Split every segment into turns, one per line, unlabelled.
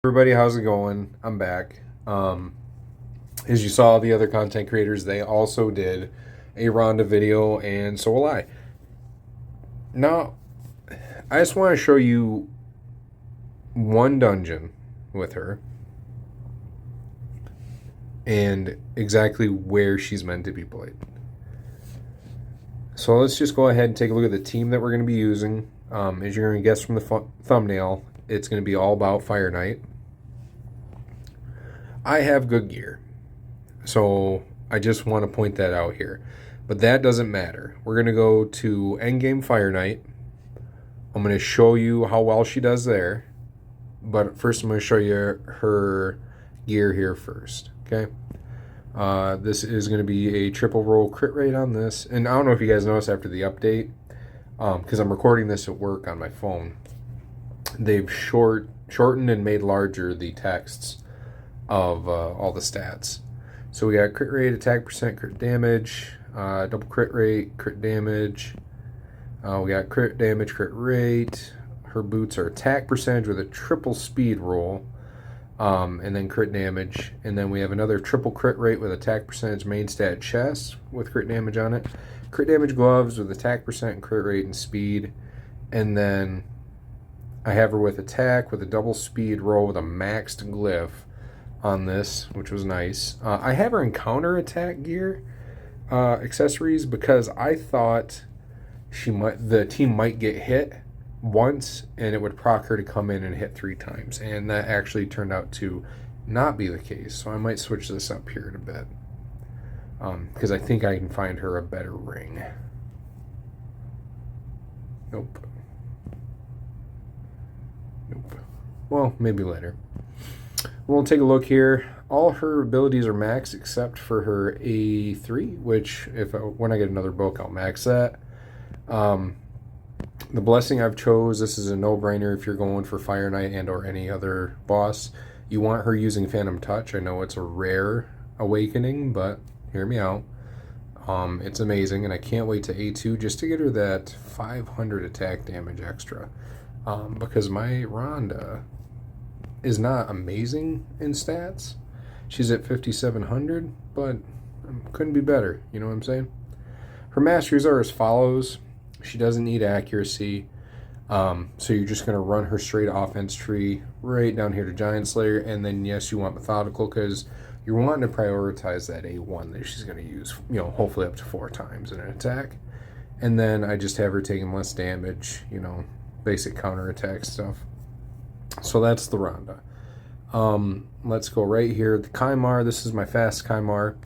Everybody, how's it going? I'm back. As you saw, the other content creators, they also did a Ronda video, and so will I. Now, I just want to show you one dungeon with her and exactly where she's meant to be played. So let's just go ahead and take a look at the team that we're going to be using. As you're going to guess from the thumbnail, it's going to be all about Fireknight. I have good gear. So I just want to point that out here. But that doesn't matter. We're going to go to Endgame Fireknight. I'm going to show you how well she does there. But first I'm going to show you her gear here first. Okay? This is going to be a triple roll crit rate on this. And I don't know if you guys noticed after the update, because I'm recording this at work on my phone, they've shortened and made larger the texts of all the stats. So we got crit rate, attack percent, crit damage, double crit rate, crit damage. We got crit damage, crit rate. Her boots are attack percentage with a triple speed roll, and then crit damage. And then we have another triple crit rate with attack percentage, main stat chest with crit damage on it. Crit damage gloves with attack percent and crit rate and speed. And then I have her with attack with a double speed roll with a maxed glyph on this, which was nice. I have her in counter attack gear accessories because I thought the team might get hit once and it would proc her to come in and hit 3 times, and that actually turned out to not be the case. So I might switch this up here in a bit because I think I can find her a better ring. Nope. Well, maybe later. We'll take a look here. All her abilities are max except for her A3, which when I get another book, I'll max that. The blessing I've chose, this is a no-brainer if you're going for Fireknight and or any other boss. You want her using Phantom Touch. I know it's a rare awakening, but hear me out. It's amazing, and I can't wait to A2 just to get her that 500 attack damage extra. Because my Rhonda is not amazing in stats. She's at 5,700, but couldn't be better. You know what I'm saying? Her masteries are as follows. She doesn't need accuracy. So you're just going to run her straight offense tree right down here to Giant Slayer. And then, yes, you want methodical because you're wanting to prioritize that A1 that she's going to use, hopefully up to 4 times in an attack. And then I just have her taking less damage, basic counterattack stuff. So that's the Rhonda. Let's go right here. The Kaimar, this is my fast Kaimar.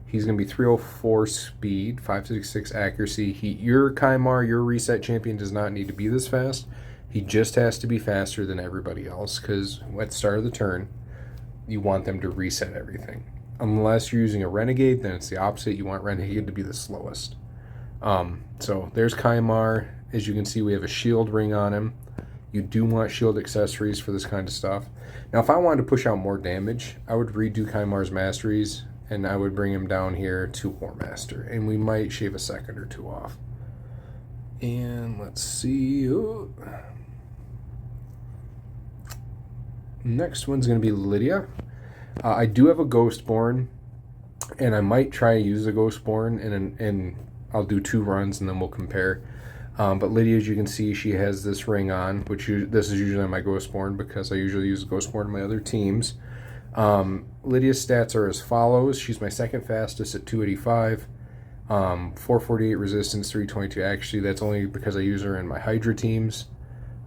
He's going to be 304 speed, 566 accuracy. Your Kaimar, your reset champion, does not need to be this fast. He just has to be faster than everybody else because at the start of the turn, you want them to reset everything. Unless you're using a Renegade, then it's the opposite. You want Renegade to be the slowest. So there's Kaimar. As you can see, we have a shield ring on him. You do want shield accessories for this kind of stuff. Now, if I wanted to push out more damage, I would redo Kaimar's masteries, and I would bring him down here to War Master, and we might shave a second or 2 off. And let's see. Oh. Next one's going to be Lydia. I do have a Ghostborn, and I might try to use the Ghostborn, and I'll do 2 runs, and then we'll compare. But Lydia, as you can see, she has this ring on, which this is usually my Ghostborn because I usually use Ghostborn in my other teams. Lydia's stats are as follows. She's my second fastest at 285, 448 resistance, 322 accuracy. That's only because I use her in my Hydra teams.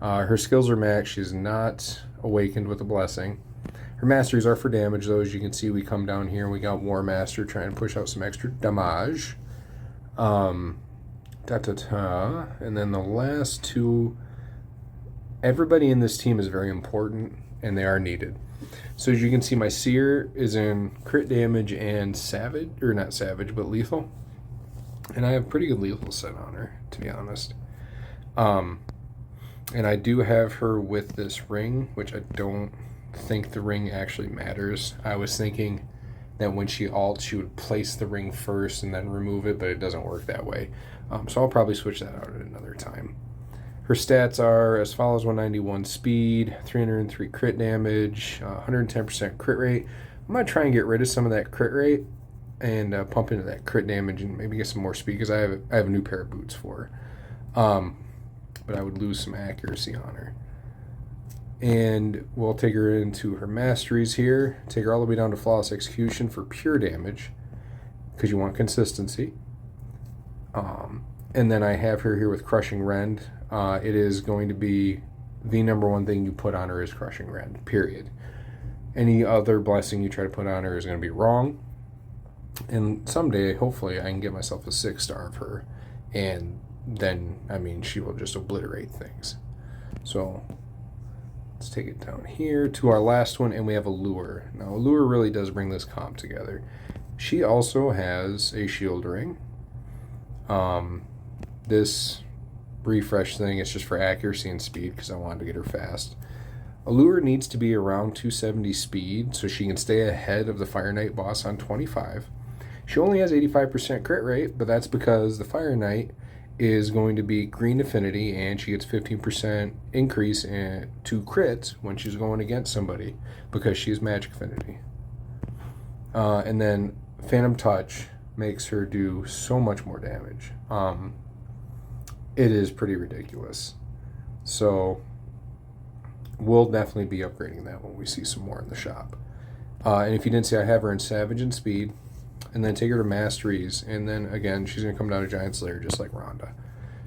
Her skills are max. She's not awakened with a blessing. Her masteries are for damage, though. As you can see, we come down here and we got War Master trying to push out some extra damage. And then the last 2, everybody in this team is very important, and they are needed. So as you can see, my Sear is in crit damage and savage, or not savage, but lethal. And I have pretty good lethal set on her, to be honest. And I do have her with this ring, which I don't think the ring actually matters. I was thinking that when she ults, she would place the ring first and then remove it, but it doesn't work that way. So I'll probably switch that out at another time. Her stats are as follows: 191 speed, 303 crit damage, 110% crit rate. I'm going to try and get rid of some of that crit rate and pump into that crit damage and maybe get some more speed because I have a new pair of boots for her. But I would lose some accuracy on her. And we'll take her into her masteries here. Take her all the way down to flawless execution for pure damage because you want consistency. And then I have her here with crushing rend. It is going to be the number one thing you put on her is crushing rend, period. Any other blessing you try to put on her is going to be wrong. And someday, hopefully, I can get myself a 6-star of her. And then, I mean, she will just obliterate things. So let's take it down here to our last one, and we have Allure. Now, Allure really does bring this comp together. She also has a shield ring. This refresh thing is just for accuracy and speed because I wanted to get her fast. Allure needs to be around 270 speed so she can stay ahead of the Fireknight boss on 25. She only has 85% crit rate, but that's because the Fireknight is going to be green affinity and she gets 15% increase to crit when she's going against somebody because she's magic affinity. And then Phantom Touch makes her do so much more damage. It is pretty ridiculous. So we'll definitely be upgrading that when we see some more in the shop. And if you didn't see, I have her in Savage and Speed, and then take her to Masteries, and then again, she's going to come down to Giant Slayer just like Rhonda.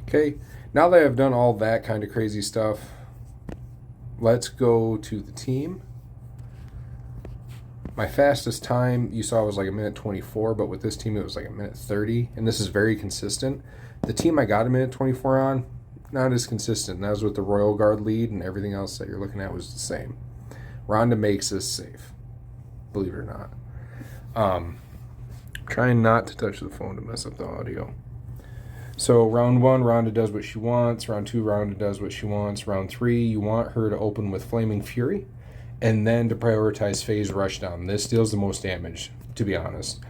Okay, now that I've done all that kind of crazy stuff, let's go to the team. My fastest time you saw was like 1:24, but with this team it was like 1:30, and this is very consistent. The team I got 1:24 on, not as consistent. That was with the Royal Guard lead, and everything else that you're looking at was the same. Rhonda makes this safe, believe it or not. Trying not to touch the phone to mess up the audio. So round 1, Rhonda does what she wants. Round 2, Rhonda does what she wants. Round 3, you want her to open with Flaming Fury, and then to prioritize Phase Rushdown. This deals the most damage, to be honest.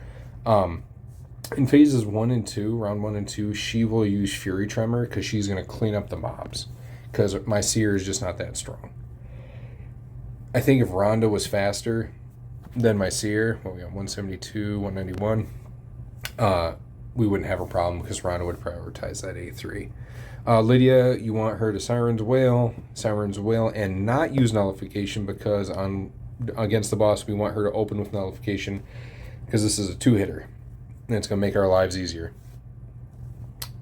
In phases 1 and 2, round 1 and 2, she will use Fury Tremor because she's going to clean up the mobs because my Sear is just not that strong. I think if Rhonda was faster than my Sear, well, we got 172, 191, we wouldn't have a problem because Rhonda would prioritize that A3. Lydia, you want her to Siren's Wail, and not use Nullification because against the boss, we want her to open with Nullification because this is a 2-hitter. And it's going to make our lives easier.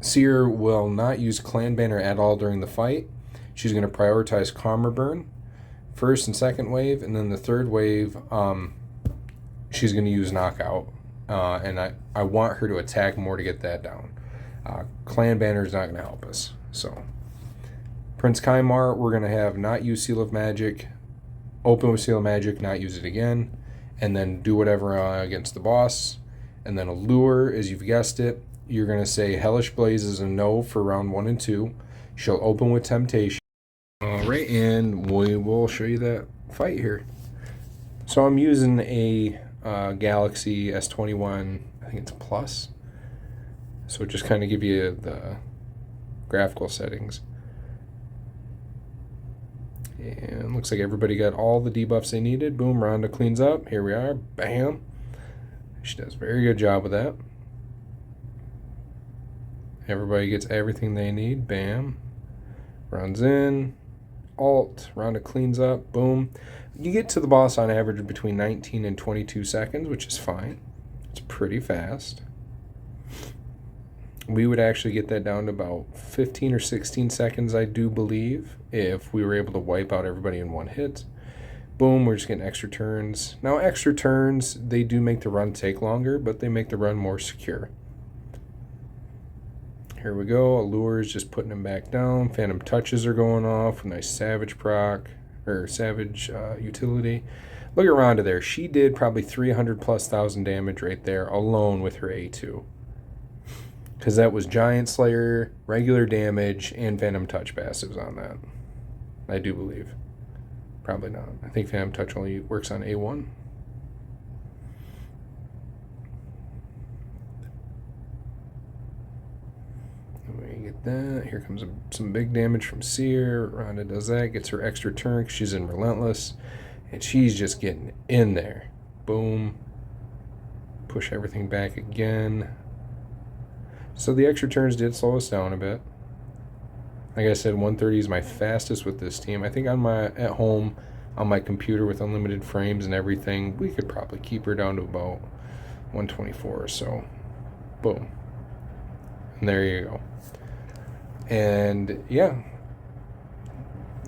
Sear will not use Clan Banner at all during the fight. She's going to prioritize Kaimar Burn, first and second wave, and then the third wave, she's going to use Knockout. And I want her to attack more to get that down. Clan Banner is not going to help us. So, Prince Kaimar, we're going to have not use Seal of Magic, open with Seal of Magic, not use it again, and then do whatever against the boss. And then Allure, as you've guessed it, you're going to say Hellish Blaze is a no for round 1 and 2. She'll open with Temptation. All right, and we will show you that fight here. So I'm using a Galaxy S21, I think it's Plus. So just kind of give you the graphical settings. And looks like everybody got all the debuffs they needed. Boom, Rhonda cleans up. Here we are. Bam. She does a very good job with that. Everybody gets everything they need. Bam. Runs in. Alt. Rhonda cleans up. Boom. You get to the boss on average between 19 and 22 seconds, which is fine. It's pretty fast. We would actually get that down to about 15 or 16 seconds, I do believe, if we were able to wipe out everybody in one hit. Boom, we're just getting extra turns. Now, extra turns, they do make the run take longer, but they make the run more secure. Here we go. Allure is just putting them back down. Phantom Touches are going off. Nice Savage proc, or Savage utility. Look at Rhonda there. She did probably 300,000+ damage right there alone with her A2. Because that was Giant Slayer, regular damage, and Phantom Touch passives on that. I do believe. Probably not. I think Phantom Touch only works on A1. Let me get that. Here comes some big damage from Sear. Rhonda does that, gets her extra turn. She's in Relentless, and she's just getting in there. Boom. Push everything back again. So the extra turns did slow us down a bit. Like I said, 130 is my fastest with this team. I think at home on my computer with unlimited frames and everything, we could probably keep her down to about 124 or so. Boom. And there you go. And yeah,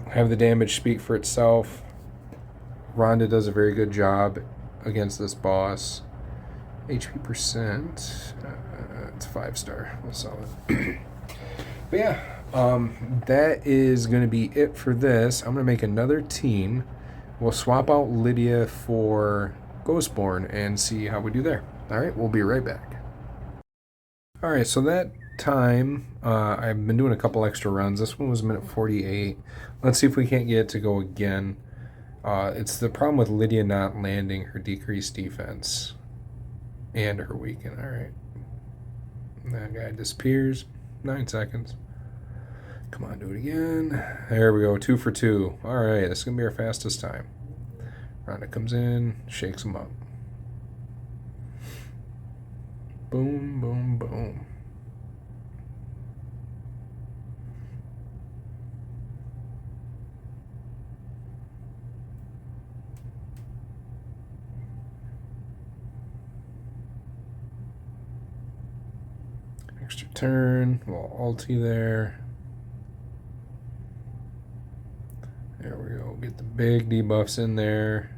have the damage speak for itself. Rhonda does a very good job against this boss. HP percent, it's 5-star. We'll sell it. But yeah, that is going to be it for this. I'm going to make another team. We'll swap out Lydia for Ghostborn and see how we do there. All right, we'll be right back. All right, so that time, I've been doing a couple extra runs. This one was minute 48. Let's see if we can't get it to go again. It's the problem with Lydia not landing her decreased defense and her weaken. All right. That guy disappears. 9 seconds. Come on, do it again. There we go. 2 for 2. All right, this is going to be our fastest time. Rhonda comes in, shakes him up. Boom, boom, boom. Extra turn, little ulti there. There we go. Get the big debuffs in there.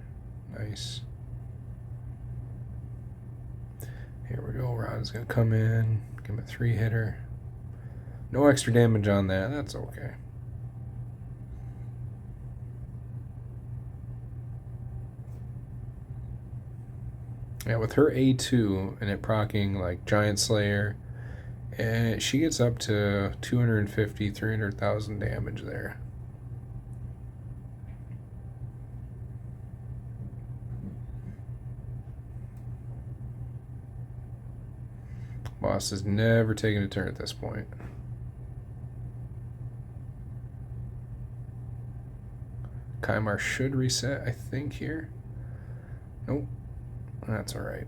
Nice. Here we go. Rod's going to come in. Give him a 3-hitter. No extra damage on that. That's okay. Yeah, with her A2 and it proccing like Giant Slayer, and she gets up to 250, 300,000 damage there. Boss has never taken a turn at this point. Kaimar should reset, I think, here. Nope. That's all right.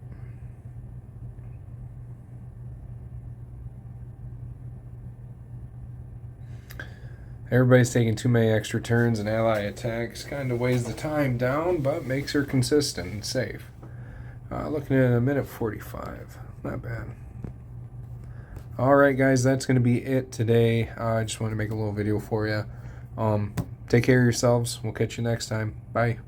Everybody's taking too many extra turns and ally attacks. Kind of weighs the time down, but makes her consistent and safe. Looking at a minute 45. Not bad. Alright guys, that's going to be it today. I just wanted to make a little video for you. Take care of yourselves. We'll catch you next time. Bye.